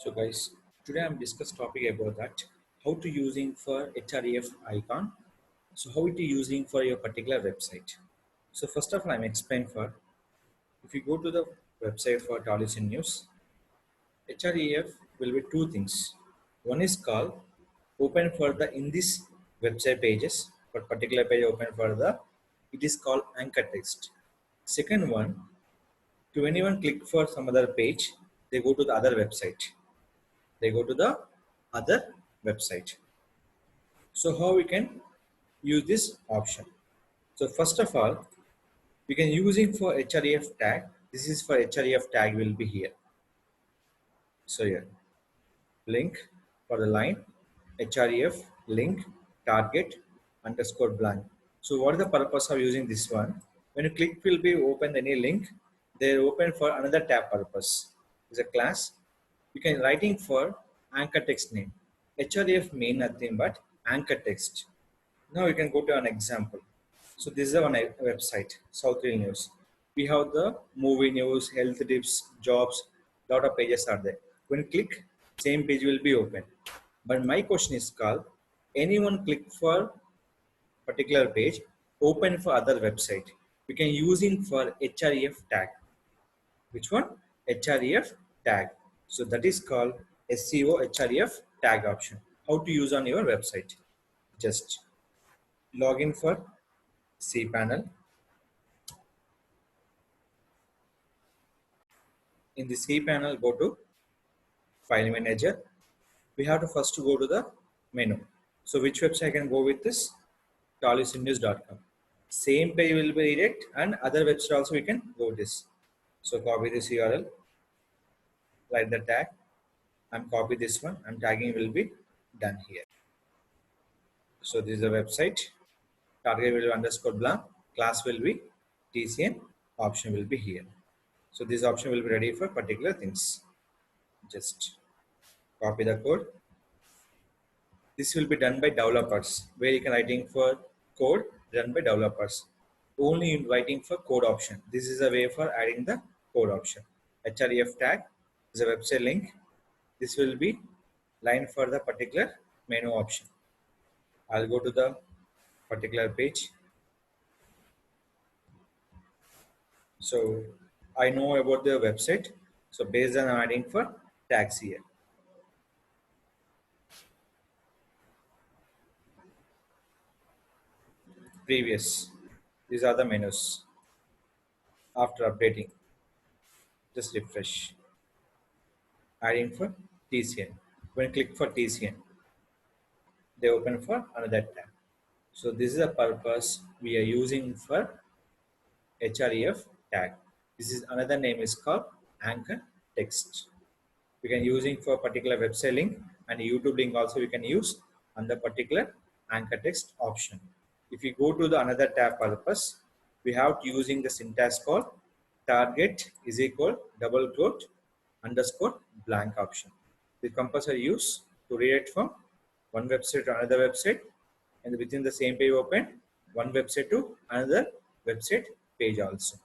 So guys, today I'm discuss topic about that how to using for href icon. So how it is using for your particular website. So first of all, I'm explain for if you go to the website for Tolution News, href will be two things. One is called open for the in this website pages for particular page open for the it is called anchor text. Second one, to anyone click for some other page, they go to the other website. They go to the other website. So how we can use this option? So first of all, we can using for href tag. This is for href tag will be here. So here, link for the line, href link target underscore blank. So what is the purpose of using this one? When you click will be open any link, they open for another tab purpose. Is a class. You can writing for anchor text name. href mean nothing but anchor text. Now you can go to an example. So this is one website, South Real News. We have the movie news, health tips, jobs, lot of pages are there. When you click, same page will be open. But my question is called, anyone click for particular page, open for other website. We can using for href tag. Which one? href tag. So that is called SEO href tag option. How to use on your website? Just log in for cPanel. In the cPanel, go to File Manager. We have to first go to the menu. So which website I can go with this? tolutionnews.com. Same page will be redirect and other website also we can go this. So copy this URL, write the tag and copy this one and tagging will be done here. So this is the website. Target will be underscore blank. Class will be TCN. Option will be here. So this option will be ready for particular things. Just copy the code. This will be done by developers, where you can writing for code done by developers. Only in writing for code option. This is a way for adding the code option. href tag is a website link. This will be line for the particular menu option. I'll go to the particular page. So I know about the website. So based on adding for tags here. Previous. These are the menus. After updating, just refresh. Adding for TCN. When you click for TCN, they open for another tab. So this is a purpose we are using for href tag. This is another name is called anchor text. We can using for particular website link and YouTube link also we can use on the particular anchor text option. If you go to the another tab purpose, we have to using the syntax called target is equal double quote underscore blank option. The compulsory use to redirect from one website to another website and within the same page open one website to another website page also.